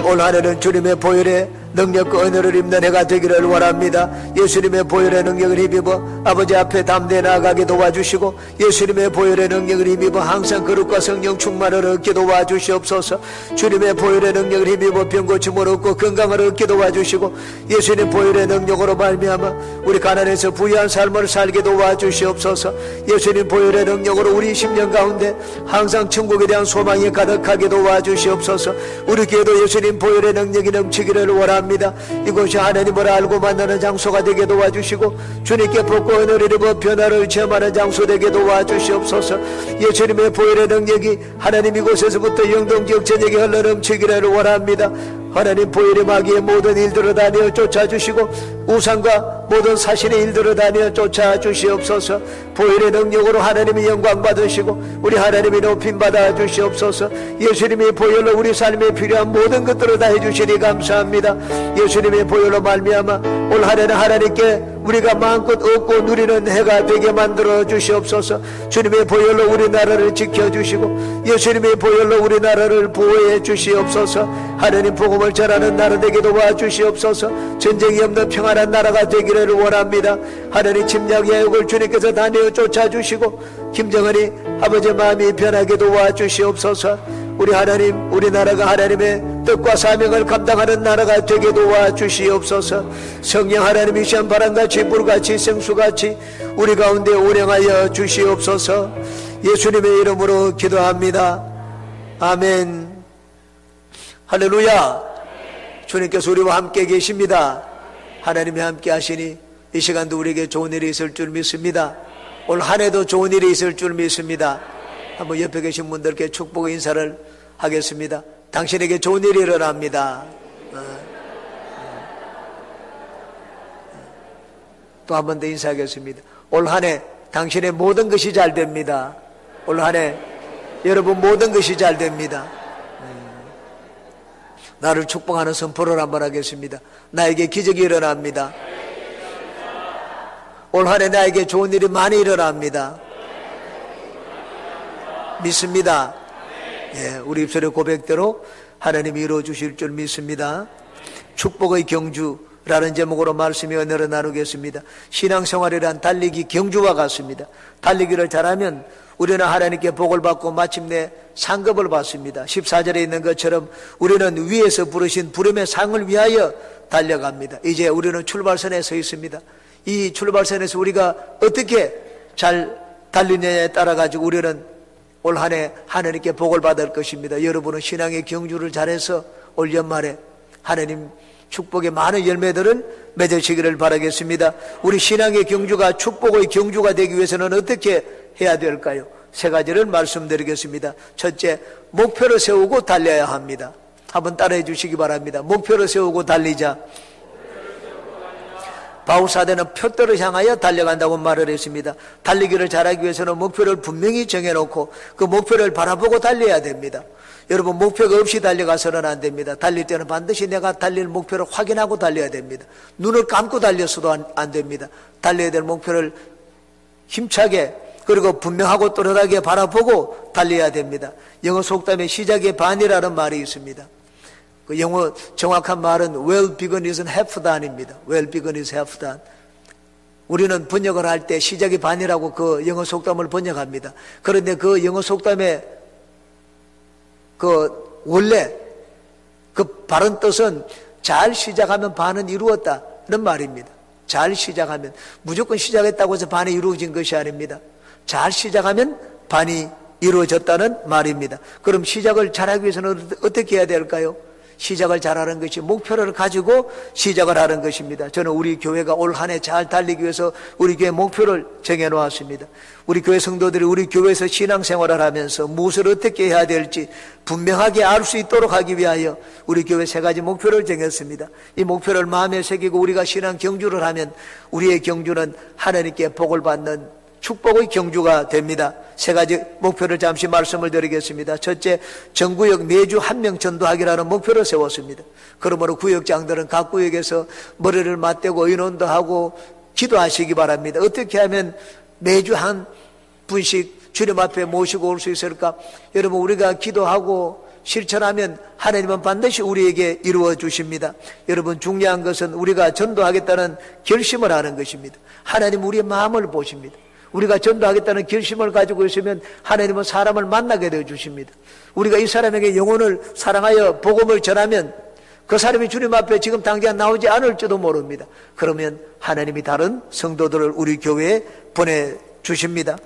올 한해는 주님의 보혈의 능력과 은혜를 입는 해가 되기를 원합니다. 예수님의 보혈의 능력을 힘입어 아버지 앞에 담대히 나아가게 도와주시고, 예수님의 보혈의 능력을 힘입어 항상 거룩과 성령 충만을 얻게 도와주시옵소서. 주님의 보혈의 능력을 힘입어 병고침을 얻고 건강을 얻게 도와주시고, 예수님 보혈의 능력으로 말미암아 우리 가난해서 부유한 삶을 살게 도와주시옵소서. 예수님 보혈의 능력으로 우리 심령 가운데 항상 천국에 대한 소망이 가득하게 도와주시옵소서. 우리 교회도 예수님 보혈의 능력이 넘치기를 원합니다. 이곳이 하나님을 알고 만나는 장소가 되게 도와주시고, 주님께 복고 은혜를 입어 변화를 체험하는 장소 되게 도와주시옵소서. 예수님의 보혈의 능력이 하나님 이곳에서부터 영동지역 전역에 흘러넘치기를 원합니다. 하나님 보혈의 마귀의 모든 일들을 다니어 쫓아주시고, 우상과 모든 사신의 일들을 다니어 쫓아주시옵소서. 보혈의 능력으로 하나님이 영광 받으시고 우리 하나님이 높임받아 주시옵소서. 예수님의 보혈로 우리 삶에 필요한 모든 것들을 다 해주시니 감사합니다. 예수님의 보혈로 말미암아 올 한해는 하나님께 우리가 마음껏 얻고 누리는 해가 되게 만들어 주시옵소서. 주님의 보혈로 우리나라를 지켜주시고 예수님의 보혈로 우리나라를 보호해 주시옵소서. 하나님 복음을 전하는 나라 되게 도와주시옵소서. 전쟁이 없는 평안한 나라가 되기를 원합니다. 하나님 침략 야욕을 주님께서 다니어 쫓아주시고 김정은이 아버지 마음이 변하게 도와주시옵소서. 우리 하나님, 우리나라가 하나님의 뜻과 사명을 감당하는 나라가 되게 도와주시옵소서. 성령 하나님이 시한 바람같이 불같이 생수같이 우리 가운데 운행하여 주시옵소서. 예수님의 이름으로 기도합니다. 아멘. 할렐루야. 주님께서 우리와 함께 계십니다. 하나님이 함께 하시니 이 시간도 우리에게 좋은 일이 있을 줄 믿습니다. 올 한 해도 좋은 일이 있을 줄 믿습니다. 한번 옆에 계신 분들께 축복의 인사를 하겠습니다. 당신에게 좋은 일이 일어납니다. 또 한 번 더 인사하겠습니다. 올 한 해 당신의 모든 것이 잘 됩니다. 올 한 해 여러분 모든 것이 잘 됩니다. 나를 축복하는 선포를 한번 하겠습니다. 나에게 기적이 일어납니다. 올 한 해 나에게 좋은 일이 많이 일어납니다. 믿습니다. 예, 우리 입술의 고백대로 하나님이 이루어 주실 줄 믿습니다. 축복의 경주라는 제목으로 말씀이 은혜를 나누겠습니다. 신앙생활이란 달리기 경주와 같습니다. 달리기를 잘하면 우리는 하나님께 복을 받고 마침내 상급을 받습니다. 14절에 있는 것처럼 우리는 위에서 부르신 부름의 상을 위하여 달려갑니다. 이제 우리는 출발선에 서 있습니다. 이 출발선에서 우리가 어떻게 잘 달리느냐에 따라 가지고 우리는 올 한 해 하나님께 복을 받을 것입니다. 여러분은 신앙의 경주를 잘해서 올 연말에 하나님 축복의 많은 열매들을 맺으시기를 바라겠습니다. 우리 신앙의 경주가 축복의 경주가 되기 위해서는 어떻게 해야 될까요? 세 가지를 말씀드리겠습니다. 첫째, 목표를 세우고 달려야 합니다. 한번 따라해 주시기 바랍니다. 목표를 세우고 달리자. 바울사대는 표대를 향하여 달려간다고 말을 했습니다. 달리기를 잘하기 위해서는 목표를 분명히 정해놓고 그 목표를 바라보고 달려야 됩니다. 여러분 목표가 없이 달려가서는 안 됩니다. 달릴 때는 반드시 내가 달릴 목표를 확인하고 달려야 됩니다. 눈을 감고 달렸어도 안 됩니다. 달려야 될 목표를 힘차게 그리고 분명하고 또렷하게 바라보고 달려야 됩니다. 영어 속담에 시작의 반이라는 말이 있습니다. 그 영어 정확한 말은 well begun is half done입니다. well begun is half done. 우리는 번역을 할 때 시작이 반이라고 그 영어 속담을 번역합니다. 그런데 그 영어 속담의 그 원래 그 바른 뜻은 잘 시작하면 반은 이루었다는 말입니다. 잘 시작하면 무조건 시작했다고 해서 반이 이루어진 것이 아닙니다. 잘 시작하면 반이 이루어졌다는 말입니다. 그럼 시작을 잘하기 위해서는 어떻게 해야 될까요? 시작을 잘하는 것이 목표를 가지고 시작을 하는 것입니다. 저는 우리 교회가 올 한 해 잘 달리기 위해서 우리 교회 목표를 정해놓았습니다. 우리 교회 성도들이 우리 교회에서 신앙생활을 하면서 무엇을 어떻게 해야 될지 분명하게 알 수 있도록 하기 위하여 우리 교회 세 가지 목표를 정했습니다. 이 목표를 마음에 새기고 우리가 신앙 경주를 하면 우리의 경주는 하나님께 복을 받는 축복의 경주가 됩니다. 세 가지 목표를 잠시 말씀을 드리겠습니다. 첫째, 전구역 매주 한 명 전도하기라는 목표를 세웠습니다. 그러므로 구역장들은 각 구역에서 머리를 맞대고 의논도 하고 기도하시기 바랍니다. 어떻게 하면 매주 한 분씩 주님 앞에 모시고 올 수 있을까? 여러분 우리가 기도하고 실천하면 하나님은 반드시 우리에게 이루어 주십니다. 여러분, 중요한 것은 우리가 전도하겠다는 결심을 하는 것입니다. 하나님 우리의 마음을 보십니다. 우리가 전도하겠다는 결심을 가지고 있으면 하나님은 사람을 만나게 되어 주십니다. 우리가 이 사람에게 영혼을 사랑하여 복음을 전하면 그 사람이 주님 앞에 지금 당장 나오지 않을지도 모릅니다. 그러면 하나님이 다른 성도들을 우리 교회에 보내주십니다.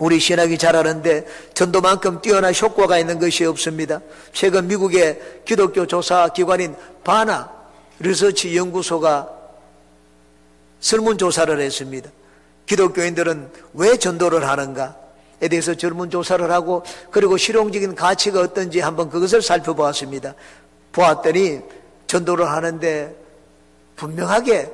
우리 신학이 자라는데 전도만큼 뛰어난 효과가 있는 것이 없습니다. 최근 미국의 기독교 조사 기관인 바나 리서치 연구소가 설문조사를 했습니다. 기독교인들은 왜 전도를 하는가에 대해서 설문조사를 하고, 그리고 실용적인 가치가 어떤지 한번 그것을 살펴보았습니다. 보았더니 전도를 하는데 분명하게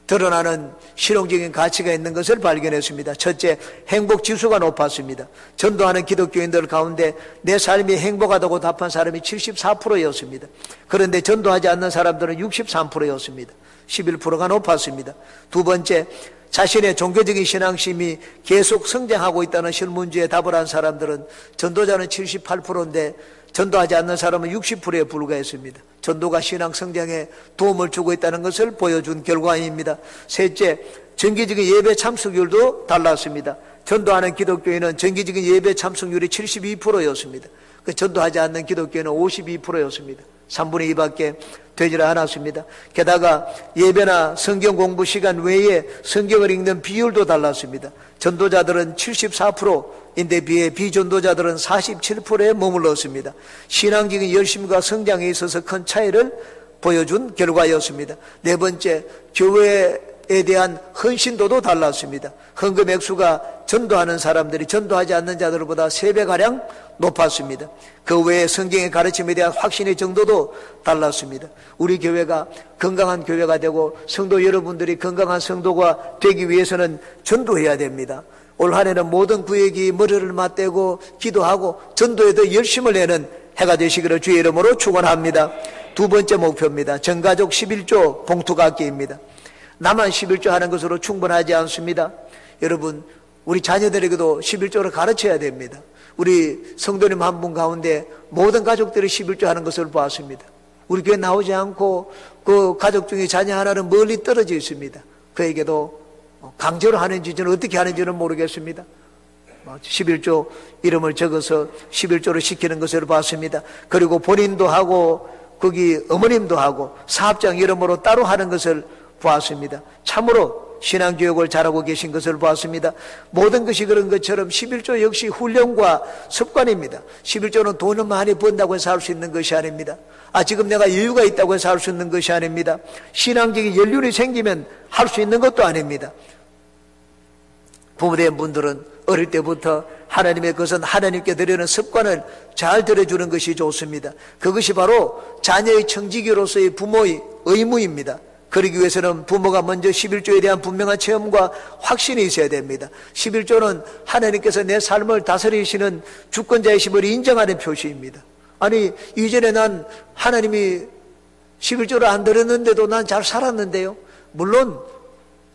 드러나는 실용적인 가치가 있는 것을 발견했습니다. 첫째, 행복 지수가 높았습니다. 전도하는 기독교인들 가운데 내 삶이 행복하다고 답한 사람이 74%였습니다. 그런데 전도하지 않는 사람들은 63%였습니다. 11%가 높았습니다. 두 번째, 자신의 종교적인 신앙심이 계속 성장하고 있다는 설문지에 답을 한 사람들은 전도자는 78%인데 전도하지 않는 사람은 60%에 불과했습니다. 전도가 신앙 성장에 도움을 주고 있다는 것을 보여준 결과입니다. 셋째, 정기적인 예배 참석률도 달랐습니다. 전도하는 기독교인은 정기적인 예배 참석률이 72%였습니다. 전도하지 않는 기독교인은 52%였습니다. 3분의 2밖에 되질 않았습니다. 게다가 예배나 성경 공부 시간 외에 성경을 읽는 비율도 달랐습니다. 전도자들은 74%인데 비해 비전도자들은 47%에 머물렀습니다. 신앙적인 열심과 성장에 있어서 큰 차이를 보여준 결과였습니다. 네 번째, 교회에 대한 헌신도도 달랐습니다. 헌금 액수가 전도하는 사람들이 전도하지 않는 자들보다 3배가량 높았습니다. 그 외에 성경의 가르침에 대한 확신의 정도도 달랐습니다. 우리 교회가 건강한 교회가 되고 성도 여러분들이 건강한 성도가 되기 위해서는 전도해야 됩니다. 올 한 해는 모든 구역이 머리를 맞대고 기도하고 전도에 더 열심을 내는 해가 되시기를 주의 이름으로 축원합니다. 두 번째 목표입니다. 전가족 11조 봉투 갖기입니다. 나만 11조 하는 것으로 충분하지 않습니다. 여러분, 우리 자녀들에게도 11조를 가르쳐야 됩니다. 우리 성도님 한 분 가운데 모든 가족들이 11조 하는 것을 보았습니다. 우리 교회 나오지 않고 그 가족 중에 자녀 하나는 멀리 떨어져 있습니다. 그에게도 강제로 하는지 저는 어떻게 하는지는 모르겠습니다. 11조 이름을 적어서 11조를 시키는 것을 봤습니다. 그리고 본인도 하고 거기 어머님도 하고 사업장 이름으로 따로 하는 것을 보았습니다. 참으로 신앙교육을 잘하고 계신 것을 보았습니다. 모든 것이 그런 것처럼 11조 역시 훈련과 습관입니다. 11조는 돈을 많이 번다고 해서 할 수 있는 것이 아닙니다. 지금 내가 여유가 있다고 해서 할 수 있는 것이 아닙니다. 신앙적인 연륜이 생기면 할 수 있는 것도 아닙니다. 부모된 분들은 어릴 때부터 하나님의 것은 하나님께 드리는 습관을 잘 들여주는 것이 좋습니다. 그것이 바로 자녀의 청지기로서의 부모의 의무입니다. 그러기 위해서는 부모가 먼저 11조에 대한 분명한 체험과 확신이 있어야 됩니다. 11조는 하나님께서 내 삶을 다스리시는 주권자이심을 인정하는 표시입니다. 아니, 이전에 난 하나님이 11조를 안 드렸는데도 난 잘 살았는데요. 물론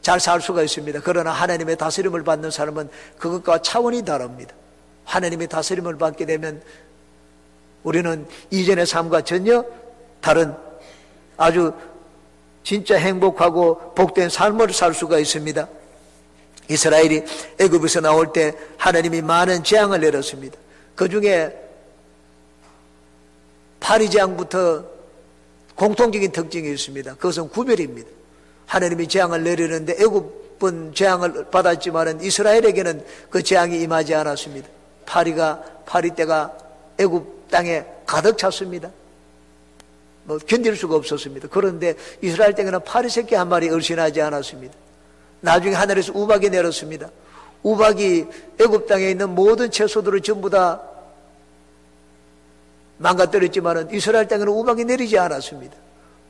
잘 살 수가 있습니다. 그러나 하나님의 다스림을 받는 사람은 그것과 차원이 다릅니다. 하나님의 다스림을 받게 되면 우리는 이전의 삶과 전혀 다른 아주 진짜 행복하고 복된 삶을 살 수가 있습니다. 이스라엘이 애굽에서 나올 때 하나님이 많은 재앙을 내렸습니다. 그 중에 파리재앙부터 공통적인 특징이 있습니다. 그것은 구별입니다. 하나님이 재앙을 내리는데 애굽은 재앙을 받았지만 이스라엘에게는 그 재앙이 임하지 않았습니다. 파리떼가 애굽 땅에 가득 찼습니다. 견딜 수가 없었습니다. 그런데 이스라엘 땅에는 파리 새끼 한 마리 얼씬하지 않았습니다. 나중에 하늘에서 우박이 내렸습니다. 우박이 애굽 땅에 있는 모든 채소들을 전부 다 망가뜨렸지만 이스라엘 땅에는 우박이 내리지 않았습니다.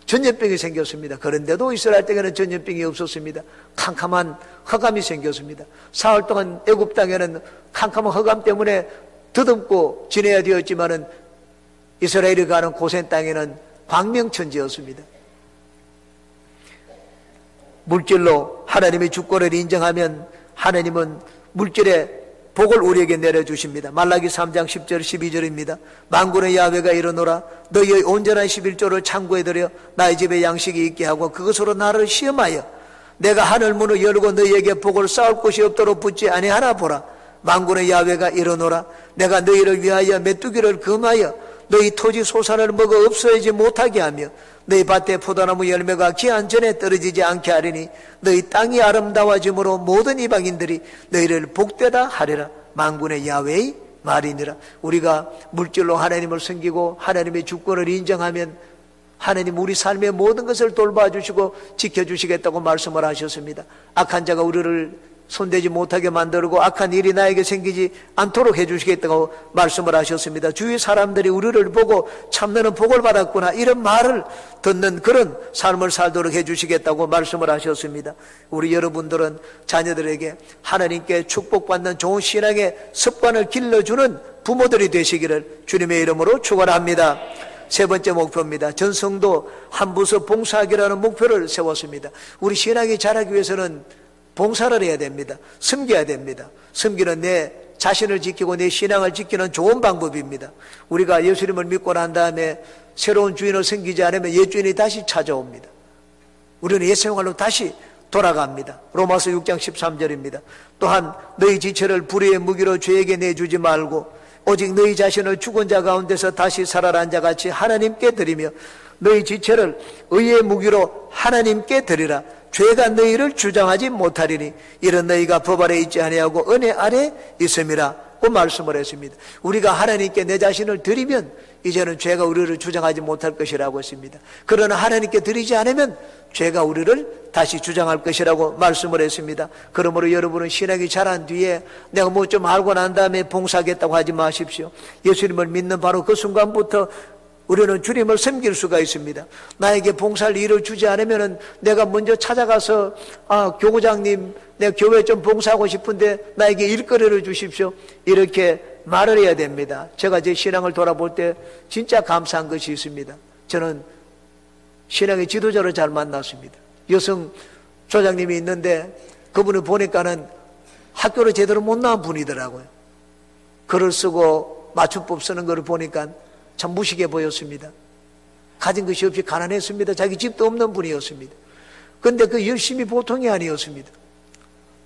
전염병이 생겼습니다. 그런데도 이스라엘 땅에는 전염병이 없었습니다. 캄캄한 흑암이 생겼습니다. 사흘 동안 애굽 땅에는 캄캄한 흑암 때문에 더듬고 지내야 되었지만 이스라엘이 가는 고센 땅에는 광명천지였습니다. 물질로 하나님의 주권을 인정하면 하나님은 물질에 복을 우리에게 내려주십니다. 말라기 3장 10절 12절입니다. 만군의 야훼가 이르노라 너희의 온전한 11조를 창고에 들여 나의 집에 양식이 있게 하고 그것으로 나를 시험하여 내가 하늘 문을 열고 너희에게 복을 쌓을 곳이 없도록 붙지 아니하나 보라. 만군의 야훼가 이르노라 내가 너희를 위하여 메뚜기를 금하여 너희 토지 소산을 먹어 없어지지 못하게 하며 너희 밭에 포도나무 열매가 기한 전에 떨어지지 않게 하리니 너희 땅이 아름다워짐으로 모든 이방인들이 너희를 복되다 하리라. 만군의 야훼의 말이니라. 우리가 물질로 하나님을 섬기고 하나님의 주권을 인정하면 하나님 우리 삶의 모든 것을 돌봐주시고 지켜주시겠다고 말씀을 하셨습니다. 악한 자가 우리를 손대지 못하게 만들고 악한 일이 나에게 생기지 않도록 해주시겠다고 말씀을 하셨습니다. 주위 사람들이 우리를 보고 참나는 복을 받았구나 이런 말을 듣는 그런 삶을 살도록 해주시겠다고 말씀을 하셨습니다. 우리 여러분들은 자녀들에게 하나님께 축복받는 좋은 신앙의 습관을 길러주는 부모들이 되시기를 주님의 이름으로 축원합니다. 세 번째 목표입니다. 전성도 한 부서 봉사하기라는 목표를 세웠습니다. 우리 신앙이 자라기 위해서는 봉사를 해야 됩니다. 섬겨야 됩니다. 섬기는 내 자신을 지키고 내 신앙을 지키는 좋은 방법입니다. 우리가 예수님을 믿고 난 다음에 새로운 주인을 섬기지 않으면 옛 주인이 다시 찾아옵니다. 우리는 옛 생활로 다시 돌아갑니다. 로마서 6장 13절입니다. 또한 너희 지체를 불의의 무기로 죄에게 내주지 말고 오직 너희 자신을 죽은 자 가운데서 다시 살아난 자같이 하나님께 드리며 너희 지체를 의의 무기로 하나님께 드리라. 죄가 너희를 주장하지 못하리니 이런 너희가 법 아래 있지 아니하고 은혜 아래 있음이라 고 말씀을 했습니다. 우리가 하나님께 내 자신을 드리면 이제는 죄가 우리를 주장하지 못할 것이라고 했습니다. 그러나 하나님께 드리지 않으면 죄가 우리를 다시 주장할 것이라고 말씀을 했습니다. 그러므로 여러분은 신앙이 자란 뒤에 내가 뭐 좀 알고 난 다음에 봉사하겠다고 하지 마십시오. 예수님을 믿는 바로 그 순간부터 우리는 주님을 섬길 수가 있습니다. 나에게 봉사할 일을 주지 않으면 내가 먼저 찾아가서 교구장님 내가 교회 좀 봉사하고 싶은데 나에게 일거리를 주십시오 이렇게 말을 해야 됩니다. 제가 제 신앙을 돌아볼 때 진짜 감사한 것이 있습니다. 저는 신앙의 지도자를 잘 만났습니다. 여성 조장님이 있는데 그분을 보니까는 학교를 제대로 못 나온 분이더라고요. 글을 쓰고 맞춤법 쓰는 것을 보니까 참 무식해 보였습니다. 가진 것이 없이 가난했습니다. 자기 집도 없는 분이었습니다. 그런데 그 열심히 보통이 아니었습니다.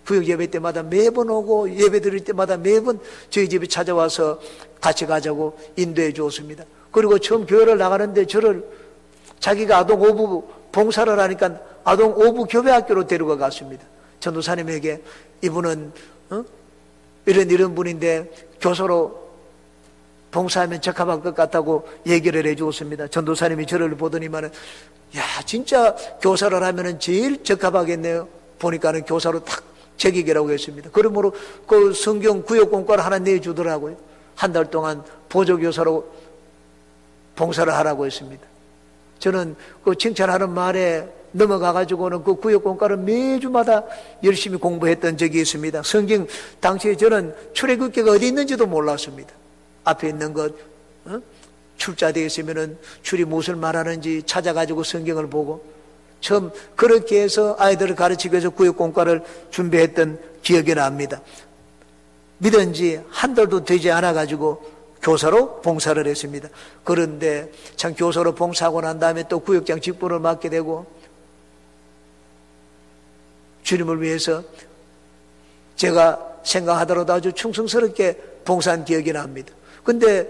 구역 예배 때마다 매번 오고 예배 드릴 때마다 매번 저희 집에 찾아와서 같이 가자고 인도해 주었습니다. 그리고 처음 교회를 나가는데 저를 자기가 아동 오부 봉사를 하니까 아동 오부 교회학교로 데려가 갔습니다. 전도사님에게 이분은 이런 분인데 교사로 봉사하면 적합할 것 같다고 얘기를 해주었습니다. 전도사님이 저를 보더니만은 야 진짜 교사를 하면은 제일 적합하겠네요. 보니까는 교사로 딱 제기계라고 했습니다. 그러므로 그 성경 구역공과를 하나 내주더라고요. 한 달 동안 보조교사로 봉사를 하라고 했습니다. 저는 그 칭찬하는 말에 넘어가가지고는 그 구역공과를 매주마다 열심히 공부했던 적이 있습니다. 성경 당시에 저는 출애굽기가 어디 있는지도 몰랐습니다. 앞에 있는 것 출자되어 있으면은 출이 무엇을 말하는지 찾아가지고 성경을 보고 처음 그렇게 해서 아이들을 가르치기 위해서 구역공과를 준비했던 기억이 납니다. 믿은 지 한 달도 되지 않아가지고 교사로 봉사를 했습니다. 그런데 참 교사로 봉사하고 난 다음에 또 구역장 직분을 맡게 되고 주님을 위해서 제가 생각하더라도 아주 충성스럽게 봉사한 기억이 납니다. 근데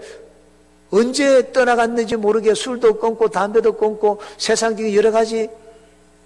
언제 떠나갔는지 모르게 술도 끊고 담배도 끊고 세상적인 여러 가지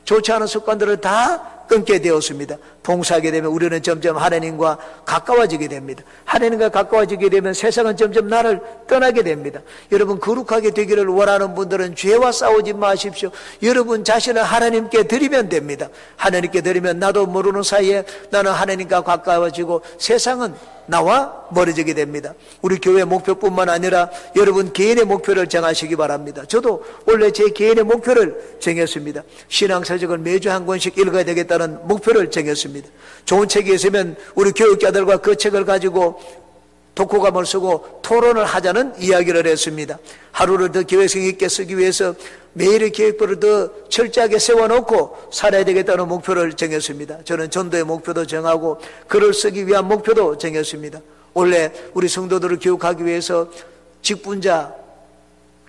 좋지 않은 습관들을 다 끊게 되었습니다. 봉사하게 되면 우리는 점점 하나님과 가까워지게 됩니다. 하나님과 가까워지게 되면 세상은 점점 나를 떠나게 됩니다. 여러분 거룩하게 되기를 원하는 분들은 죄와 싸우지 마십시오. 여러분 자신을 하나님께 드리면 됩니다. 하나님께 드리면 나도 모르는 사이에 나는 하나님과 가까워지고 세상은 나와 멀어지게 됩니다. 우리 교회 목표뿐만 아니라 여러분 개인의 목표를 정하시기 바랍니다. 저도 원래 제 개인의 목표를 정했습니다. 신앙서적을 매주 한 권씩 읽어야 되겠다는 목표를 정했습니다. 좋은 책이 있으면 우리 교육자들과 그 책을 가지고 독후감을 쓰고 토론을 하자는 이야기를 했습니다. 하루를 더 계획성 있게 쓰기 위해서 매일의 계획표를 더 철저하게 세워놓고 살아야 되겠다는 목표를 정했습니다. 저는 전도의 목표도 정하고 글을 쓰기 위한 목표도 정했습니다. 원래 우리 성도들을 교육하기 위해서 직분자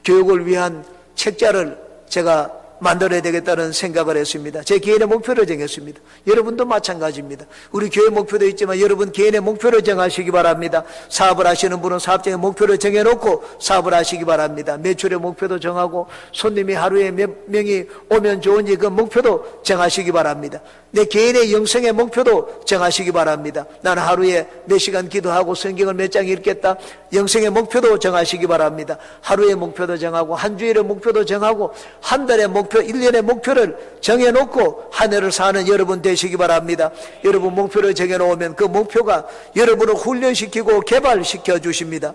교육을 위한 책자를 제가 만들어야 되겠다는 생각을 했습니다. 제 개인의 목표를 정했습니다. 여러분도 마찬가지입니다. 우리 교회 목표도 있지만 여러분 개인의 목표를 정하시기 바랍니다. 사업을 하시는 분은 사업장의 목표를 정해놓고 사업을 하시기 바랍니다. 매출의 목표도 정하고 손님이 하루에 몇 명이 오면 좋은지 그 목표도 정하시기 바랍니다. 내 개인의 영성의 목표도 정하시기 바랍니다. 나는 하루에 몇 시간 기도하고 성경을 몇 장 읽겠다. 영성의 목표도 정하시기 바랍니다. 하루의 목표도 정하고 한 주일의 목표도 정하고 한 달의 목표, 1년의 목표를 정해놓고 한 해를 사는 여러분 되시기 바랍니다. 여러분 목표를 정해놓으면 그 목표가 여러분을 훈련시키고 개발시켜 주십니다.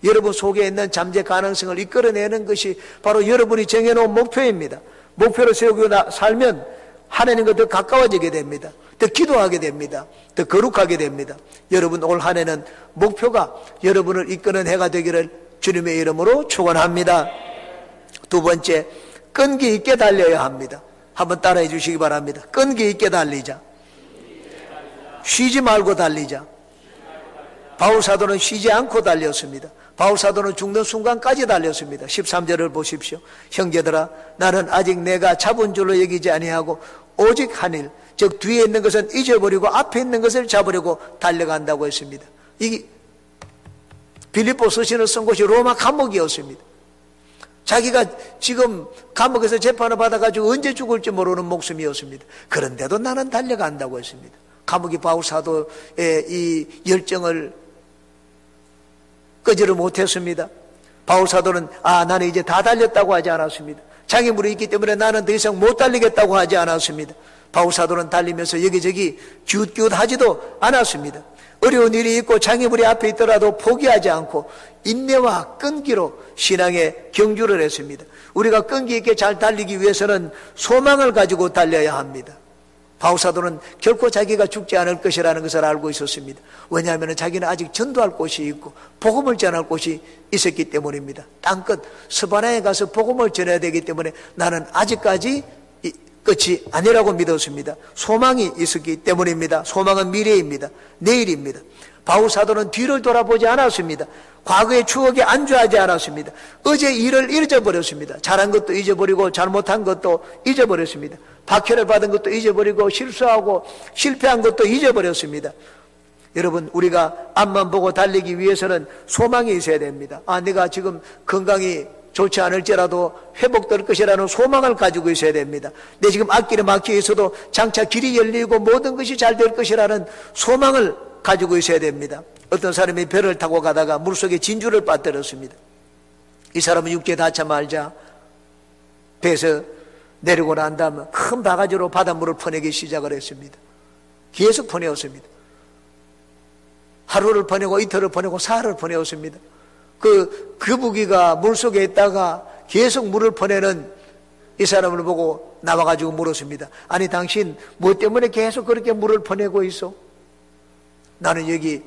여러분 속에 있는 잠재 가능성을 이끌어내는 것이 바로 여러분이 정해놓은 목표입니다. 목표를 세우고 살면 하나님과 더 가까워지게 됩니다. 더 기도하게 됩니다. 더 거룩하게 됩니다. 여러분 올 한 해는 목표가 여러분을 이끄는 해가 되기를 주님의 이름으로 축원합니다. 두 번째, 끈기 있게 달려야 합니다. 한번 따라해 주시기 바랍니다. 끈기 있게 달리자. 쉬지 말고 달리자. 바울사도는 쉬지 않고 달렸습니다. 바울사도는 죽는 순간까지 달렸습니다. 13절을 보십시오. 형제들아, 나는 아직 내가 잡은 줄로 여기지 아니하고 오직 한 일, 즉 뒤에 있는 것은 잊어버리고 앞에 있는 것을 잡으려고 달려간다고 했습니다. 이 빌립보 서신을 쓴 곳이 로마 감옥이었습니다. 자기가 지금 감옥에서 재판을 받아가지고 언제 죽을지 모르는 목숨이었습니다. 그런데도 나는 달려간다고 했습니다. 감옥이 바울사도의 이 열정을 끄지를 못했습니다. 바울사도는 나는 이제 다 달렸다고 하지 않았습니다. 장애물이 있기 때문에 나는 더 이상 못 달리겠다고 하지 않았습니다. 바울사도는 달리면서 여기저기 기웃기웃하지도 않았습니다. 어려운 일이 있고 장애물이 앞에 있더라도 포기하지 않고 인내와 끈기로 신앙의 경주를 했습니다. 우리가 끈기 있게 잘 달리기 위해서는 소망을 가지고 달려야 합니다. 바울사도는 결코 자기가 죽지 않을 것이라는 것을 알고 있었습니다. 왜냐하면 자기는 아직 전도할 곳이 있고 복음을 전할 곳이 있었기 때문입니다. 땅끝 스바나에 가서 복음을 전해야 되기 때문에 나는 아직까지 끝이 아니라고 믿었습니다. 소망이 있었기 때문입니다. 소망은 미래입니다. 내일입니다. 바울사도는 뒤를 돌아보지 않았습니다. 과거의 추억에 안주하지 않았습니다. 어제 일을 잊어버렸습니다. 잘한 것도 잊어버리고 잘못한 것도 잊어버렸습니다. 박해를 받은 것도 잊어버리고 실수하고 실패한 것도 잊어버렸습니다. 여러분, 우리가 앞만 보고 달리기 위해서는 소망이 있어야 됩니다. 내가 지금 건강이 좋지 않을지라도 회복될 것이라는 소망을 가지고 있어야 됩니다. 내 지금 앞길에 막혀 있어도 장차 길이 열리고 모든 것이 잘 될 것이라는 소망을 가지고 있어야 됩니다. 어떤 사람이 배를 타고 가다가 물속에 진주를 빠뜨렸습니다. 이 사람은 육지에 닿자 말자 배에서 내리고 난 다음에 큰 바가지로 바닷물을 퍼내기 시작을 했습니다. 계속 퍼내었습니다. 하루를 퍼내고 이틀을 퍼내고 사흘을 퍼내었습니다. 그 부기가 물속에 있다가 계속 물을 퍼내는 이 사람을 보고 나와가지고 물었습니다. 아니, 당신 뭐 때문에 계속 그렇게 물을 퍼내고 있어? 나는 여기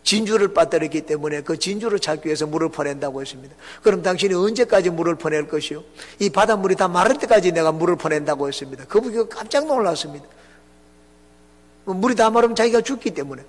진주를 빠뜨렸기 때문에 그 진주를 찾기 위해서 물을 퍼낸다고 했습니다. 그럼 당신이 언제까지 물을 퍼낼 것이요? 이 바닷물이 다 마를 때까지 내가 물을 퍼낸다고 했습니다. 그 부기가 깜짝 놀랐습니다. 물이 다 마르면 자기가 죽기 때문에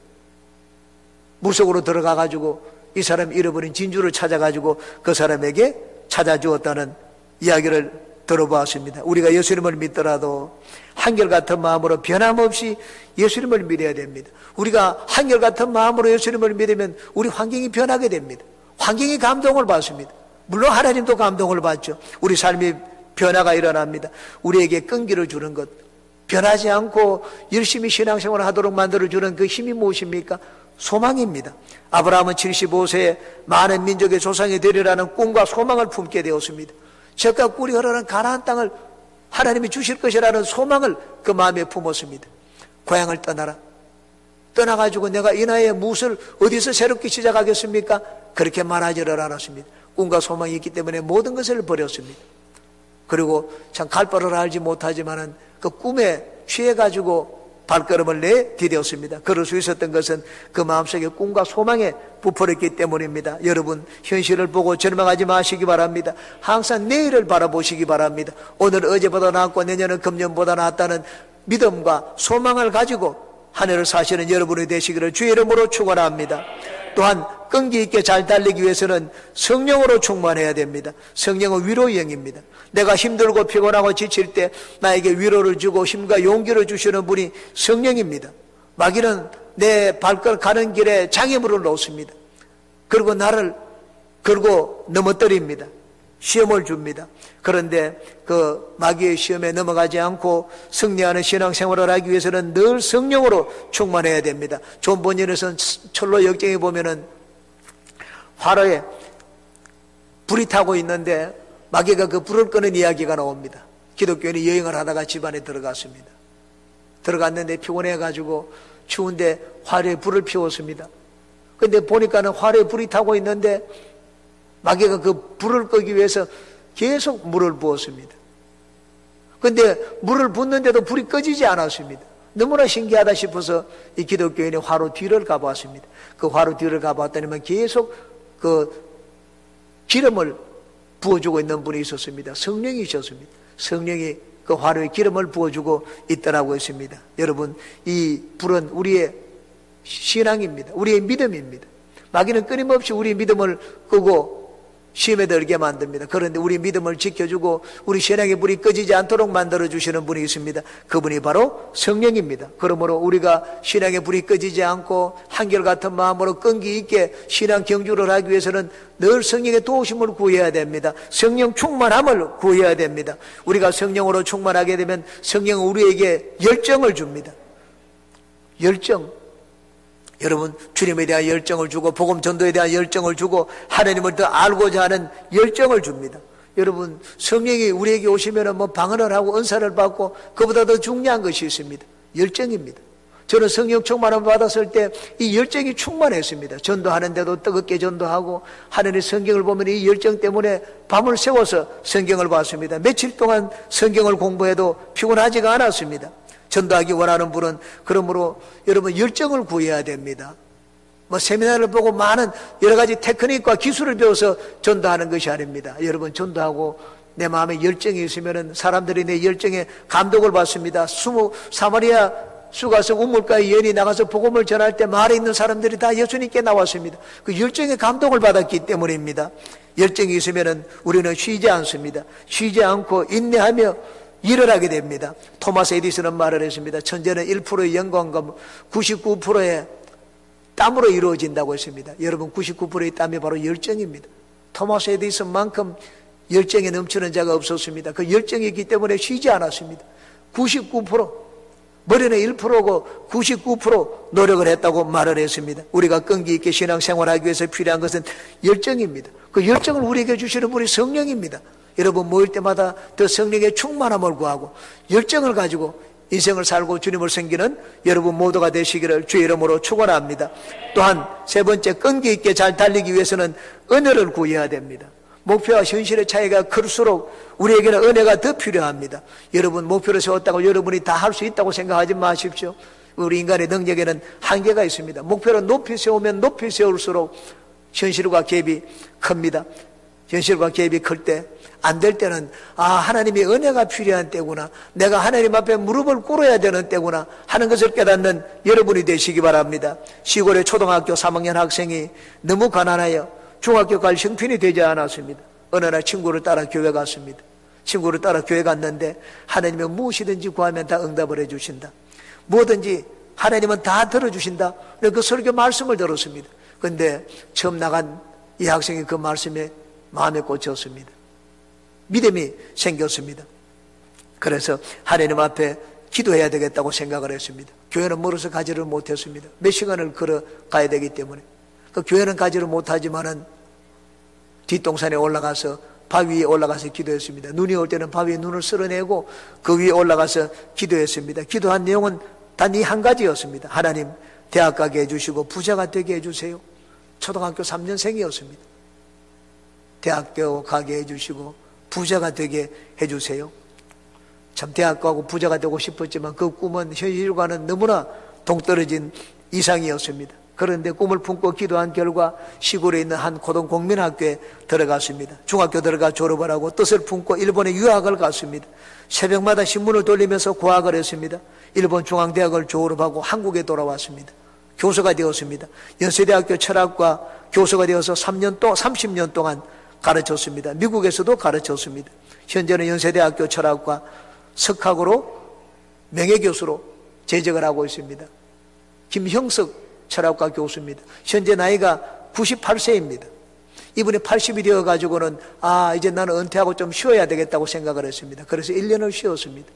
물속으로 들어가가지고 이 사람이 잃어버린 진주를 찾아가지고 그 사람에게 찾아주었다는 이야기를 들어보았습니다. 우리가 예수님을 믿더라도 한결같은 마음으로 변함없이 예수님을 믿어야 됩니다. 우리가 한결같은 마음으로 예수님을 믿으면 우리 환경이 변하게 됩니다. 환경이 감동을 받습니다. 물론 하나님도 감동을 받죠. 우리 삶이 변화가 일어납니다. 우리에게 끈기를 주는 것, 변하지 않고 열심히 신앙생활을 하도록 만들어주는 그 힘이 무엇입니까? 소망입니다. 아브라함은 75세에 많은 민족의 조상이 되리라는 꿈과 소망을 품게 되었습니다. 젖과 꿀이 흐르는 가나안 땅을 하나님이 주실 것이라는 소망을 그 마음에 품었습니다. 고향을 떠나라. 떠나가지고 내가 이 나이에 무엇을 어디서 새롭게 시작하겠습니까? 그렇게 말하지를 않았습니다. 꿈과 소망이 있기 때문에 모든 것을 버렸습니다. 그리고 참 갈 바를 알지 못하지만은 그 꿈에 취해가지고 발걸음을 내디뎠습니다. 그럴 수 있었던 것은 그 마음속에 꿈과 소망에 부풀었기 때문입니다. 여러분, 현실을 보고 절망하지 마시기 바랍니다. 항상 내일을 바라보시기 바랍니다. 오늘 어제보다 낫고 내년은 금년보다 낫다는 믿음과 소망을 가지고 한 해를 사시는 여러분이 되시기를 주의 이름으로 축원합니다. 또한 끈기 있게 잘 달리기 위해서는 성령으로 충만해야 됩니다. 성령은 위로의 영입니다. 내가 힘들고 피곤하고 지칠 때 나에게 위로를 주고 힘과 용기를 주시는 분이 성령입니다. 마귀는 내 발걸 가는 길에 장애물을 놓습니다. 그리고 나를 걸고 넘어뜨립니다. 시험을 줍니다. 그런데 그 마귀의 시험에 넘어가지 않고 승리하는 신앙생활을 하기 위해서는 늘 성령으로 충만해야 됩니다. 존 번연에서는 철로 역정에 보면은 화로에 불이 타고 있는데 마귀가 그 불을 끄는 이야기가 나옵니다. 기독교인이 여행을 하다가 집안에 들어갔습니다. 들어갔는데 피곤해가지고 추운데 화로에 불을 피웠습니다. 근데 보니까는 화로에 불이 타고 있는데 마귀가 그 불을 끄기 위해서 계속 물을 부었습니다. 근데 물을 붓는데도 불이 꺼지지 않았습니다. 너무나 신기하다 싶어서 이 기독교인이 화로 뒤를 가보았습니다. 그 화로 뒤를 가보았더니만 계속 그 기름을 부어주고 있는 분이 있었습니다. 성령이 있었습니다. 성령이 그 화로에 기름을 부어주고 있더라고 했습니다. 여러분, 이 불은 우리의 신앙입니다. 우리의 믿음입니다. 마귀는 끊임없이 우리의 믿음을 끄고 시험에 들게 만듭니다. 그런데 우리 믿음을 지켜주고 우리 신앙의 불이 꺼지지 않도록 만들어주시는 분이 있습니다. 그분이 바로 성령입니다. 그러므로 우리가 신앙의 불이 꺼지지 않고 한결같은 마음으로 끈기 있게 신앙 경주를 하기 위해서는 늘 성령의 도우심을 구해야 됩니다. 성령 충만함을 구해야 됩니다. 우리가 성령으로 충만하게 되면 성령은 우리에게 열정을 줍니다. 열정. 여러분, 주님에 대한 열정을 주고 복음 전도에 대한 열정을 주고 하나님을 더 알고자 하는 열정을 줍니다. 여러분, 성령이 우리에게 오시면 뭐 방언을 하고 은사를 받고 그보다 더 중요한 것이 있습니다. 열정입니다. 저는 성령 충만함을 받았을 때 이 열정이 충만했습니다. 전도하는데도 뜨겁게 전도하고 하나님의 성경을 보면 이 열정 때문에 밤을 새워서 성경을 봤습니다. 며칠 동안 성경을 공부해도 피곤하지가 않았습니다. 전도하기 원하는 분은 그러므로 여러분 열정을 구해야 됩니다. 뭐 세미나를 보고 많은 여러 가지 테크닉과 기술을 배워서 전도하는 것이 아닙니다. 여러분, 전도하고 내 마음에 열정이 있으면 사람들이 내 열정에 감동을 받습니다. 사마리아 수가성 우물가에 여인이 나가서 복음을 전할 때 마을에 있는 사람들이 다 예수님께 나왔습니다. 그 열정에 감동을 받았기 때문입니다. 열정이 있으면 우리는 쉬지 않습니다. 쉬지 않고 인내하며 일을 하게 됩니다. 토마스 에디슨은 말을 했습니다. 천재는 1%의 영광과 99%의 땀으로 이루어진다고 했습니다. 여러분, 99%의 땀이 바로 열정입니다. 토마스 에디슨만큼 열정에 넘치는 자가 없었습니다. 그 열정이 있기 때문에 쉬지 않았습니다. 99%, 머리는 1%고 99% 노력을 했다고 말을 했습니다. 우리가 끈기 있게 신앙생활하기 위해서 필요한 것은 열정입니다. 그 열정을 우리에게 주시는 분이 성령입니다. 여러분, 모일 때마다 더 성령의 충만함을 구하고 열정을 가지고 인생을 살고 주님을 섬기는 여러분 모두가 되시기를 주의 이름으로 축원합니다. 또한 세 번째, 끈기 있게 잘 달리기 위해서는 은혜를 구해야 됩니다. 목표와 현실의 차이가 클수록 우리에게는 은혜가 더 필요합니다. 여러분, 목표를 세웠다고 여러분이 다 할 수 있다고 생각하지 마십시오. 우리 인간의 능력에는 한계가 있습니다. 목표를 높이 세우면 높이 세울수록 현실과 갭이 큽니다. 현실과 갭이 클 때, 안 될 때는 하나님의 은혜가 필요한 때구나, 내가 하나님 앞에 무릎을 꿇어야 되는 때구나 하는 것을 깨닫는 여러분이 되시기 바랍니다. 시골의 초등학교 3학년 학생이 너무 가난하여 중학교 갈 형편이 되지 않았습니다. 어느 날 친구를 따라 교회 갔습니다. 친구를 따라 교회 갔는데 하나님은 무엇이든지 구하면 다 응답을 해주신다, 뭐든지 하나님은 다 들어주신다, 그 설교 말씀을 들었습니다. 그런데 처음 나간 이 학생이 그 말씀에 마음에 꽂혔습니다. 믿음이 생겼습니다. 그래서 하나님 앞에 기도해야 되겠다고 생각을 했습니다. 교회는 멀어서 가지를 못했습니다. 몇 시간을 걸어가야 되기 때문에. 그 교회는 가지를 못하지만은 뒷동산에 올라가서 바위 위에 올라가서 기도했습니다. 눈이 올 때는 바위에 눈을 쓸어내고 그 위에 올라가서 기도했습니다. 기도한 내용은 단 이 한 가지였습니다. 하나님, 대학 가게 해주시고 부자가 되게 해주세요. 초등학교 3년생이었습니다. 대학교 가게 해주시고 부자가 되게 해주세요. 참 대학 가고 부자가 되고 싶었지만 그 꿈은 현실과는 너무나 동떨어진 이상이었습니다. 그런데 꿈을 품고 기도한 결과 시골에 있는 한 고등공민학교에 들어갔습니다. 중학교 들어가 졸업을 하고 뜻을 품고 일본에 유학을 갔습니다. 새벽마다 신문을 돌리면서 구학을 했습니다. 일본 중앙대학을 졸업하고 한국에 돌아왔습니다. 교수가 되었습니다. 연세대학교 철학과 교수가 되어서 30년 동안 가르쳤습니다. 미국에서도 가르쳤습니다. 현재는 연세대학교 철학과 석학으로 명예교수로 재직을 하고 있습니다. 김형석 철학과 교수입니다. 현재 나이가 98세입니다. 이분이 80이 되어가지고는 이제 나는 은퇴하고 좀 쉬어야 되겠다고 생각을 했습니다. 그래서 1년을 쉬었습니다.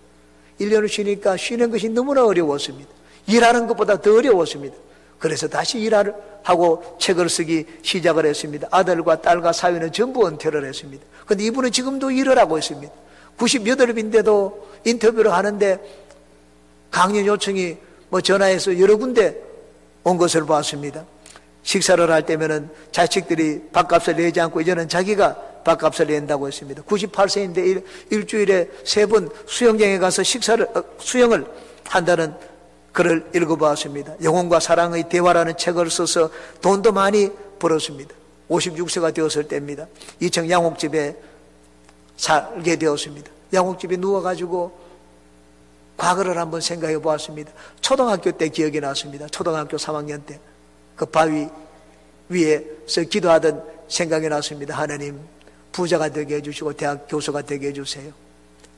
1년을 쉬니까 쉬는 것이 너무나 어려웠습니다. 일하는 것보다 더 어려웠습니다. 그래서 다시 일을 하고 책을 쓰기 시작을 했습니다. 아들과 딸과 사위는 전부 은퇴를 했습니다. 그런데 이분은 지금도 일을 하고 있습니다. 98인데도 인터뷰를 하는데 강연 요청이 전화해서 여러 군데 온 것을 봤습니다. 식사를 할 때면은 자식들이 밥값을 내지 않고 이제는 자기가 밥값을 낸다고 했습니다. 98세인데 일주일에 3번 수영장에 가서 수영을 한다는 글을 읽어보았습니다. 영혼과 사랑의 대화라는 책을 써서 돈도 많이 벌었습니다. 56세가 되었을 때입니다. 2층 양옥집에 살게 되었습니다. 양옥집에 누워가지고 과거를 한번 생각해 보았습니다. 초등학교 때 기억이 났습니다. 초등학교 3학년 때 그 바위 위에서 기도하던 생각이 났습니다. 하나님, 부자가 되게 해주시고 대학 교수가 되게 해주세요.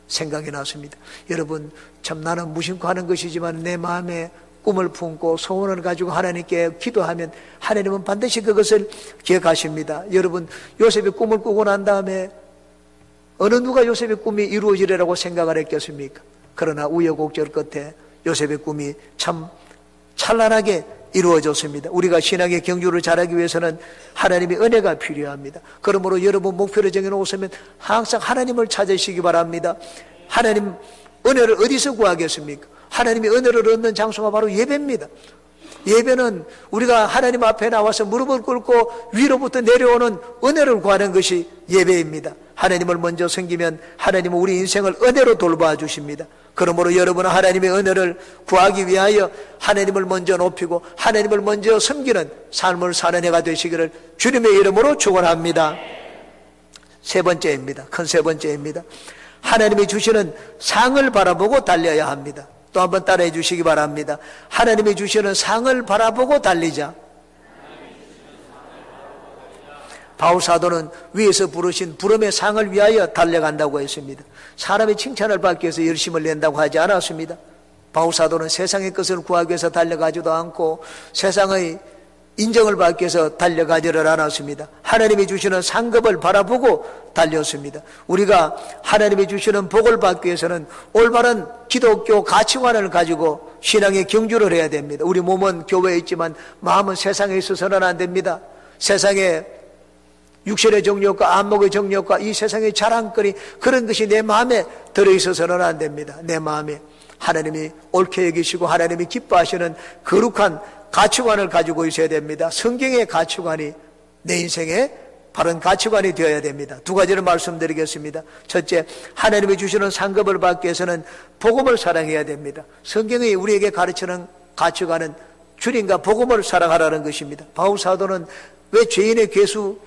생각이 났습니다. 여러분, 참 나는 무심코 하는 것이지만 내 마음에 꿈을 품고 소원을 가지고 하나님께 기도하면 하나님은 반드시 그것을 기억하십니다. 여러분, 요셉이 꿈을 꾸고 난 다음에 어느 누가 요셉의 꿈이 이루어지리라고 생각을 했겠습니까? 그러나 우여곡절 끝에 요셉의 꿈이 참 찬란하게 이루어졌습니다. 우리가 신앙의 경주를 잘하기 위해서는 하나님의 은혜가 필요합니다. 그러므로 여러분 목표를 정해놓으시면 항상 하나님을 찾으시기 바랍니다. 하나님 은혜를 어디서 구하겠습니까? 하나님의 은혜를 얻는 장소가 바로 예배입니다. 예배는 우리가 하나님 앞에 나와서 무릎을 꿇고 위로부터 내려오는 은혜를 구하는 것이 예배입니다. 하나님을 먼저 섬기면 하나님은 우리 인생을 은혜로 돌봐 주십니다. 그러므로 여러분은 하나님의 은혜를 구하기 위하여 하나님을 먼저 높이고 하나님을 먼저 섬기는 삶을 사는 해가 되시기를 주님의 이름으로 축원합니다. 세 번째입니다. 큰 세 번째입니다. 하나님이 주시는 상을 바라보고 달려야 합니다. 또 한번 따라해 주시기 바랍니다. 하나님이 주시는 상을 바라보고 달리자. 바울 사도는 위에서 부르신 부름의 상을 위하여 달려간다고 했습니다. 사람의 칭찬을 받기 위해서 열심을 낸다고 하지 않았습니다. 바울 사도는 세상의 것을 구하기 위해서 달려가지도 않고 세상의 인정을 받기 위해서 달려가지를 않았습니다. 하나님이 주시는 상급을 바라보고 달렸습니다. 우리가 하나님이 주시는 복을 받기 위해서는 올바른 기독교 가치관을 가지고 신앙의 경주를 해야 됩니다. 우리 몸은 교회에 있지만 마음은 세상에 있어서는 안 됩니다. 세상에 육신의 정욕과 안목의 정욕과 이 세상의 자랑거리, 그런 것이 내 마음에 들어있어서는 안 됩니다. 내 마음에 하나님이 옳게 여기시고 하나님이 기뻐하시는 거룩한 가치관을 가지고 있어야 됩니다. 성경의 가치관이 내 인생의 바른 가치관이 되어야 됩니다. 두 가지를 말씀드리겠습니다. 첫째, 하나님이 주시는 상급을 받기 위해서는 복음을 사랑해야 됩니다. 성경이 우리에게 가르치는 가치관은 주님과 복음을 사랑하라는 것입니다. 바울 사도는 왜 죄인의 괴수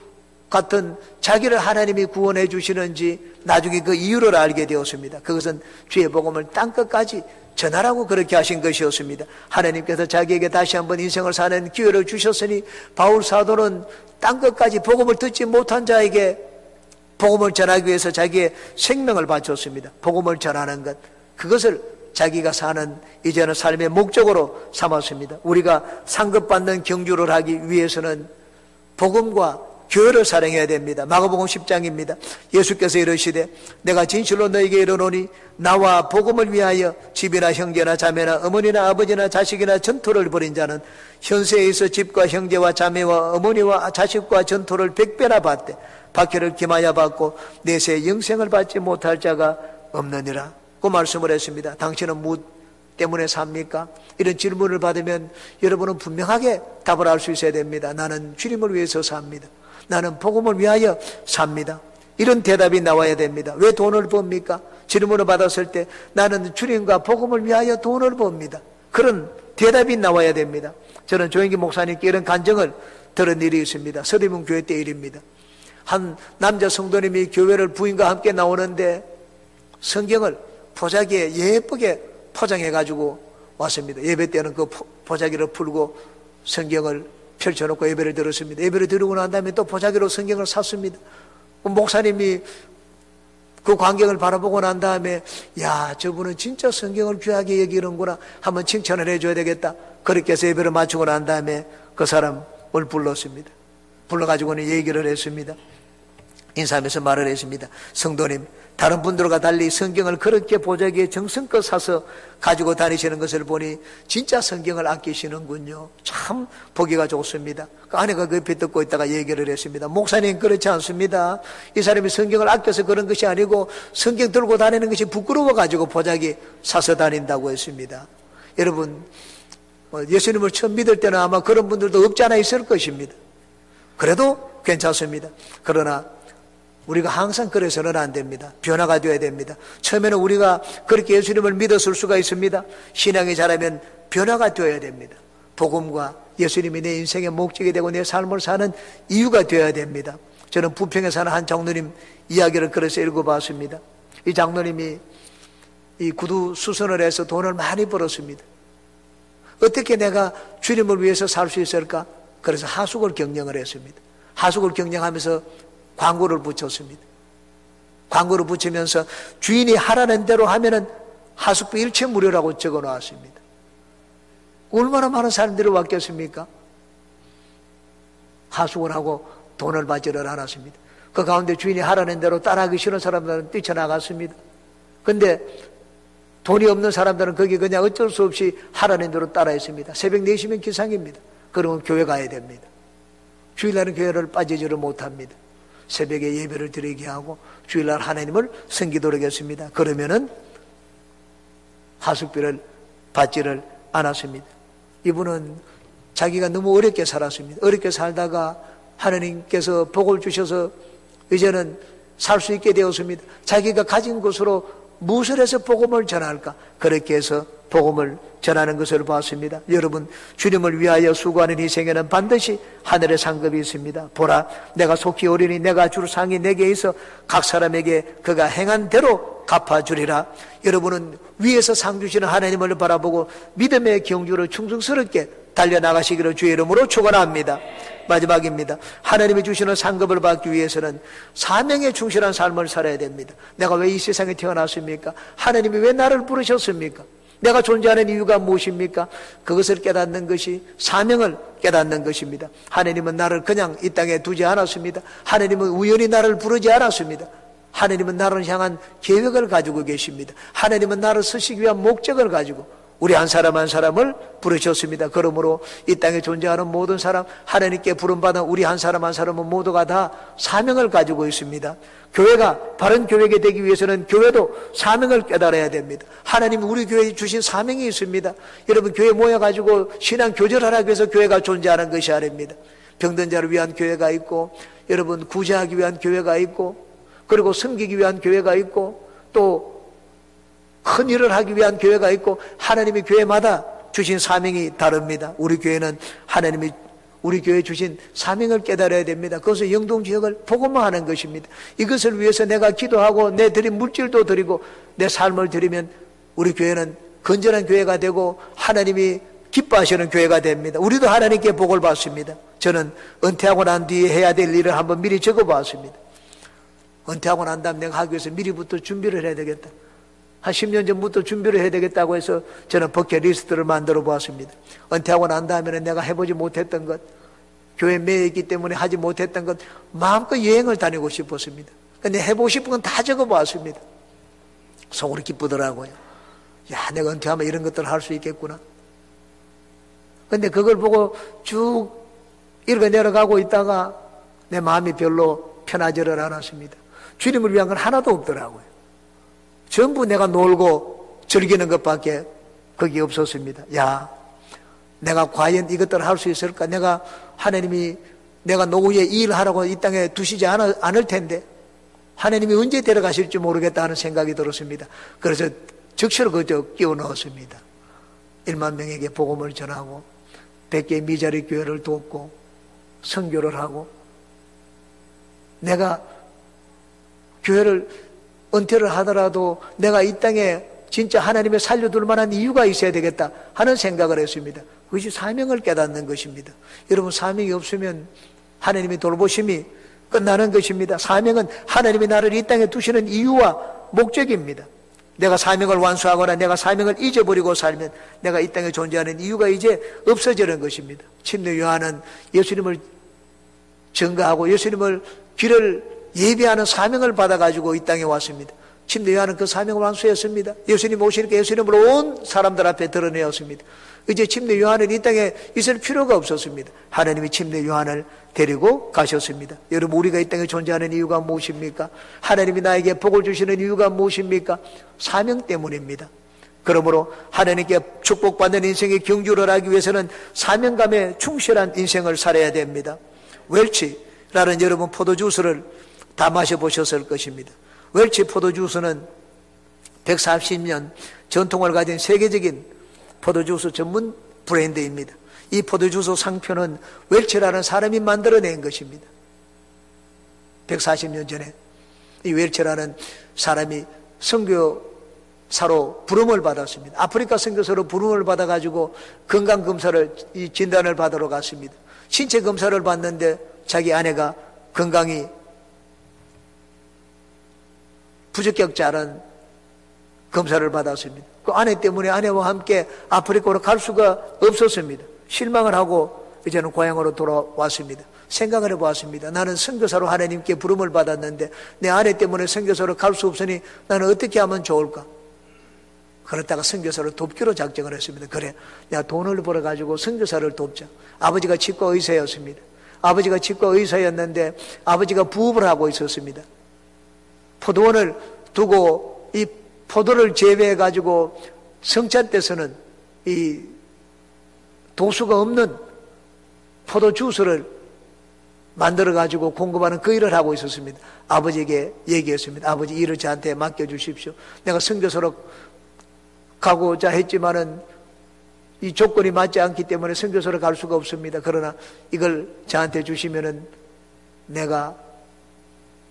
같은 자기를 하나님이 구원해 주시는지 나중에 그 이유를 알게 되었습니다. 그것은 주의 복음을 땅끝까지 전하라고 그렇게 하신 것이었습니다. 하나님께서 자기에게 다시 한번 인생을 사는 기회를 주셨으니 바울 사도는 땅끝까지 복음을 듣지 못한 자에게 복음을 전하기 위해서 자기의 생명을 바쳤습니다. 복음을 전하는 것, 그것을 자기가 사는 이제는 삶의 목적으로 삼았습니다. 우리가 상급받는 경주를 하기 위해서는 복음과 교회를 사랑해야 됩니다. 마가복음 10장입니다. 예수께서 이르시되 내가 진실로 너에게 이르노니 나와 복음을 위하여 집이나 형제나 자매나 어머니나 아버지나 자식이나 전토를 벌인 자는 현세에 있어 집과 형제와 자매와 어머니와 자식과 전토를 100배나 받되 박해를 기마야 받고 내세 영생을 받지 못할 자가 없느니라. 그 말씀을 했습니다. 당신은 무 때문에 삽니까? 이런 질문을 받으면 여러분은 분명하게 답을 할 수 있어야 됩니다. 나는 주님을 위해서 삽니다. 나는 복음을 위하여 삽니다. 이런 대답이 나와야 됩니다. 왜 돈을 법니까? 질문을 받았을 때 나는 주님과 복음을 위하여 돈을 법니다. 그런 대답이 나와야 됩니다. 저는 조영기 목사님께 이런 간증을 들은 일이 있습니다. 서대문 교회 때 일입니다. 한 남자 성도님이 교회를 부인과 함께 나오는데 성경을 보자기에 예쁘게 포장해가지고 왔습니다. 예배 때는 그 보자기를 풀고 성경을 펼쳐놓고 예배를 드렸습니다. 예배를 드리고 난 다음에 또 보자기로 성경을 샀습니다. 목사님이 그 광경을 바라보고 난 다음에 야, 저분은 진짜 성경을 귀하게 여기는구나, 한번 칭찬을 해줘야 되겠다. 그렇게 해서 예배를 마치고 난 다음에 그 사람을 불렀습니다. 불러가지고는 얘기를 했습니다. 인사하면서 말을 했습니다. 성도님, 다른 분들과 달리 성경을 그렇게 보자기에 정성껏 사서 가지고 다니시는 것을 보니 진짜 성경을 아끼시는군요. 참 보기가 좋습니다. 그 아내가 그 옆에 듣고 있다가 얘기를 했습니다. 목사님, 그렇지 않습니다. 이 사람이 성경을 아껴서 그런 것이 아니고 성경 들고 다니는 것이 부끄러워가지고 보자기 사서 다닌다고 했습니다. 여러분, 예수님을 처음 믿을 때는 아마 그런 분들도 없지 않아 있을 것입니다. 그래도 괜찮습니다. 그러나 우리가 항상 그래서는 안 됩니다. 변화가 되어야 됩니다. 처음에는 우리가 그렇게 예수님을 믿었을 수가 있습니다. 신앙이 자라면 변화가 되어야 됩니다. 복음과 예수님이 내 인생의 목적이 되고 내 삶을 사는 이유가 되어야 됩니다. 저는 부평에 사는 한 장로님 이야기를 그래서 읽어봤습니다. 이 장로님이 이 구두 수선을 해서 돈을 많이 벌었습니다. 어떻게 내가 주님을 위해서 살 수 있을까? 그래서 하숙을 경영을 했습니다. 하숙을 경영하면서 광고를 붙였습니다. 광고를 붙이면서 주인이 하라는 대로 하면은 하숙비 일체 무료라고 적어 놓았습니다. 얼마나 많은 사람들이 왔겠습니까? 하숙을 하고 돈을 받지를 않았습니다. 그 가운데 주인이 하라는 대로 따라하기 싫은 사람들은 뛰쳐나갔습니다. 근데 돈이 없는 사람들은 거기 그냥 어쩔 수 없이 하라는 대로 따라했습니다. 새벽 4시면 기상입니다. 그러면 교회 가야 됩니다. 주일날은 교회를 빠지지를 못합니다. 새벽에 예배를 드리게 하고 주일날 하나님을 섬기도록 했습니다. 그러면은 하숙비를 받지를 않았습니다. 이분은 자기가 너무 어렵게 살았습니다. 어렵게 살다가 하나님께서 복을 주셔서 이제는 살 수 있게 되었습니다. 자기가 가진 것으로 무엇을 해서 복음을 전할까? 그렇게 해서 복음을 전하는 것을 봤습니다. 여러분, 주님을 위하여 수고하는 희생에는 반드시 하늘의 상급이 있습니다. 보라, 내가 속히 오리니 내가 줄 상이 내게 있어 각 사람에게 그가 행한 대로 갚아주리라. 여러분은 위에서 상 주시는 하나님을 바라보고 믿음의 경주를 충성스럽게 달려나가시기를 주의 이름으로 축원합니다. 마지막입니다. 하나님이 주시는 상급을 받기 위해서는 사명에 충실한 삶을 살아야 됩니다. 내가 왜 이 세상에 태어났습니까? 하나님이 왜 나를 부르셨습니까? 내가 존재하는 이유가 무엇입니까? 그것을 깨닫는 것이 사명을 깨닫는 것입니다. 하나님은 나를 그냥 이 땅에 두지 않았습니다. 하나님은 우연히 나를 부르지 않았습니다. 하나님은 나를 향한 계획을 가지고 계십니다. 하나님은 나를 쓰시기 위한 목적을 가지고 우리 한 사람 한 사람을 부르셨습니다. 그러므로 이 땅에 존재하는 모든 사람, 하나님께 부름받은 우리 한 사람 한 사람은 모두가 다 사명을 가지고 있습니다. 교회가 바른 교회가 되기 위해서는 교회도 사명을 깨달아야 됩니다. 하나님이 우리 교회에 주신 사명이 있습니다. 여러분, 교회 모여가지고 신앙 교절하기 위해서 교회가 존재하는 것이 아닙니다. 병든 자를 위한 교회가 있고, 여러분 구제하기 위한 교회가 있고, 그리고 섬기기 위한 교회가 있고, 또 큰 일을 하기 위한 교회가 있고, 하나님이 교회마다 주신 사명이 다릅니다. 우리 교회는 하나님이 우리 교회에 주신 사명을 깨달아야 됩니다. 그것은 영동지역을 복음화하는 것입니다. 이것을 위해서 내가 기도하고 내 드린 물질도 드리고 내 삶을 드리면 우리 교회는 건전한 교회가 되고 하나님이 기뻐하시는 교회가 됩니다. 우리도 하나님께 복을 받습니다. 저는 은퇴하고 난 뒤에 해야 될 일을 한번 미리 적어봤습니다. 은퇴하고 난 다음 내가 하기 위해서 미리부터 준비를 해야 되겠다. 한 10년 전부터 준비를 해야 되겠다고 해서 저는 버킷리스트를 만들어 보았습니다. 은퇴하고 난 다음에는 내가 해보지 못했던 것, 교회 매에 있기 때문에 하지 못했던 것, 마음껏 여행을 다니고 싶었습니다. 근데 해보고 싶은 건 다 적어 보았습니다. 속으로 기쁘더라고요. 야, 내가 은퇴하면 이런 것들을 할 수 있겠구나. 근데 그걸 보고 쭉 읽어 내려가고 있다가 내 마음이 별로 편하지를 않았습니다. 주님을 위한 건 하나도 없더라고요. 전부 내가 놀고 즐기는 것밖에 거기 없었습니다. 야, 내가 과연 이것들을 할 수 있을까? 하나님이 내가 노후에 일하라고 이 땅에 두시지 않을 텐데, 하나님이 언제 데려가실지 모르겠다 하는 생각이 들었습니다. 그래서 즉시로 그저 끼워 넣었습니다. 1만 명에게 복음을 전하고 100개의 미자리 교회를 돕고 선교를 하고, 내가 교회를 은퇴를 하더라도 내가 이 땅에 진짜 하나님의 살려둘 만한 이유가 있어야 되겠다 하는 생각을 했습니다. 그것이 사명을 깨닫는 것입니다. 여러분, 사명이 없으면 하나님의 돌보심이 끝나는 것입니다. 사명은 하나님이 나를 이 땅에 두시는 이유와 목적입니다. 내가 사명을 완수하거나 내가 사명을 잊어버리고 살면 내가 이 땅에 존재하는 이유가 이제 없어지는 것입니다. 침례 요한은 예수님을 증거하고 예수님을 길을 예비하는 사명을 받아가지고 이 땅에 왔습니다. 침례 요한은 그 사명을 완수했습니다. 예수님 오시니까 예수님을 온 사람들 앞에 드러내었습니다. 이제 침례 요한은 이 땅에 있을 필요가 없었습니다. 하나님이 침례 요한을 데리고 가셨습니다. 여러분, 우리가 이 땅에 존재하는 이유가 무엇입니까? 하나님이 나에게 복을 주시는 이유가 무엇입니까? 사명 때문입니다. 그러므로 하나님께 축복받는 인생의 경주를 하기 위해서는 사명감에 충실한 인생을 살아야 됩니다. 웰치라는 여러분 포도주스를 다 마셔보셨을 것입니다. 웰치 포도주스는 140년 전통을 가진 세계적인 포도주스 전문 브랜드입니다. 이 포도주스 상표는 웰치라는 사람이 만들어낸 것입니다. 140년 전에 이 웰치라는 사람이 선교사로 부름을 받았습니다. 아프리카 선교사로 부름을 받아가지고 건강검사를, 이 진단을 받으러 갔습니다. 신체 검사를 받는데 자기 아내가 건강이 부적격자라는 검사를 받았습니다. 그 아내 때문에 아내와 함께 아프리카로 갈 수가 없었습니다. 실망을 하고 이제는 고향으로 돌아왔습니다. 생각을 해보았습니다. 나는 선교사로 하나님께 부름을 받았는데 내 아내 때문에 선교사로 갈 수 없으니 나는 어떻게 하면 좋을까? 그러다가 선교사를 돕기로 작정을 했습니다. 그래, 내가 돈을 벌어가지고 선교사를 돕자. 아버지가 치과 의사였습니다. 아버지가 치과 의사였는데 아버지가 부업을 하고 있었습니다. 포도원을 두고 이 포도를 재배해가지고 성찬 때서는 이 도수가 없는 포도 주스를 만들어가지고 공급하는 그 일을 하고 있었습니다. 아버지에게 얘기했습니다. 아버지, 일을 저한테 맡겨주십시오. 내가 선교사로 가고자 했지만은 이 조건이 맞지 않기 때문에 선교사로 갈 수가 없습니다. 그러나 이걸 저한테 주시면은 내가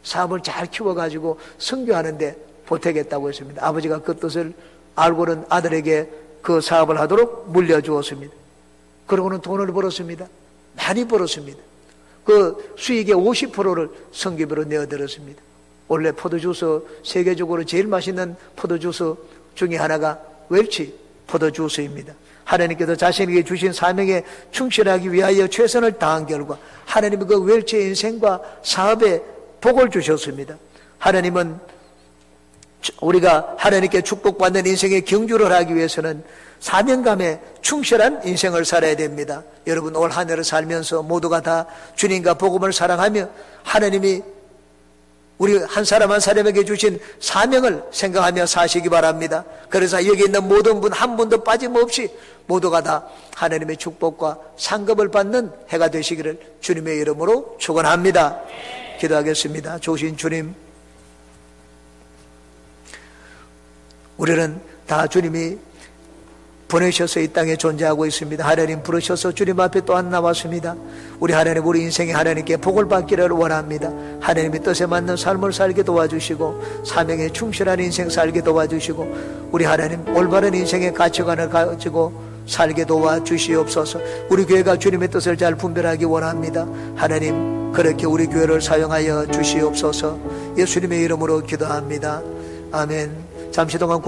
사업을 잘 키워가지고 선교하는데 보태겠다고 했습니다. 아버지가 그 뜻을 알고는 아들에게 그 사업을 하도록 물려주었습니다. 그러고는 돈을 벌었습니다. 많이 벌었습니다. 그 수익의 50%를 선교비로 내어드렸습니다. 원래 포도주스, 세계적으로 제일 맛있는 포도주스 중에 하나가 웰치 포도주스입니다. 하나님께서 자신에게 주신 사명에 충실하기 위하여 최선을 다한 결과 하나님은 그 웰치의 인생과 사업에 복을 주셨습니다. 하나님은 우리가 하나님께 축복받는 인생의 경주를 하기 위해서는 사명감에 충실한 인생을 살아야 됩니다. 여러분, 올 한 해를 살면서 모두가 다 주님과 복음을 사랑하며 하나님이 우리 한 사람 한 사람에게 주신 사명을 생각하며 사시기 바랍니다. 그래서 여기 있는 모든 분 한 분도 빠짐없이 모두가 다 하나님의 축복과 상급을 받는 해가 되시기를 주님의 이름으로 축원합니다. 기도하겠습니다. 좋으신 주님, 우리는 다 주님이 보내셔서 이 땅에 존재하고 있습니다. 하나님 부르셔서 주님 앞에 또한 나왔습니다. 우리 하나님, 우리 인생에 하나님께 복을 받기를 원합니다. 하나님의 뜻에 맞는 삶을 살게 도와주시고 사명에 충실한 인생 살게 도와주시고 우리 하나님 올바른 인생의 가치관을 가지고 살게 도와주시옵소서. 우리 교회가 주님의 뜻을 잘 분별하기 원합니다. 하나님, 그렇게 우리 교회를 사용하여 주시옵소서. 예수님의 이름으로 기도합니다. 아멘. 잠시 동안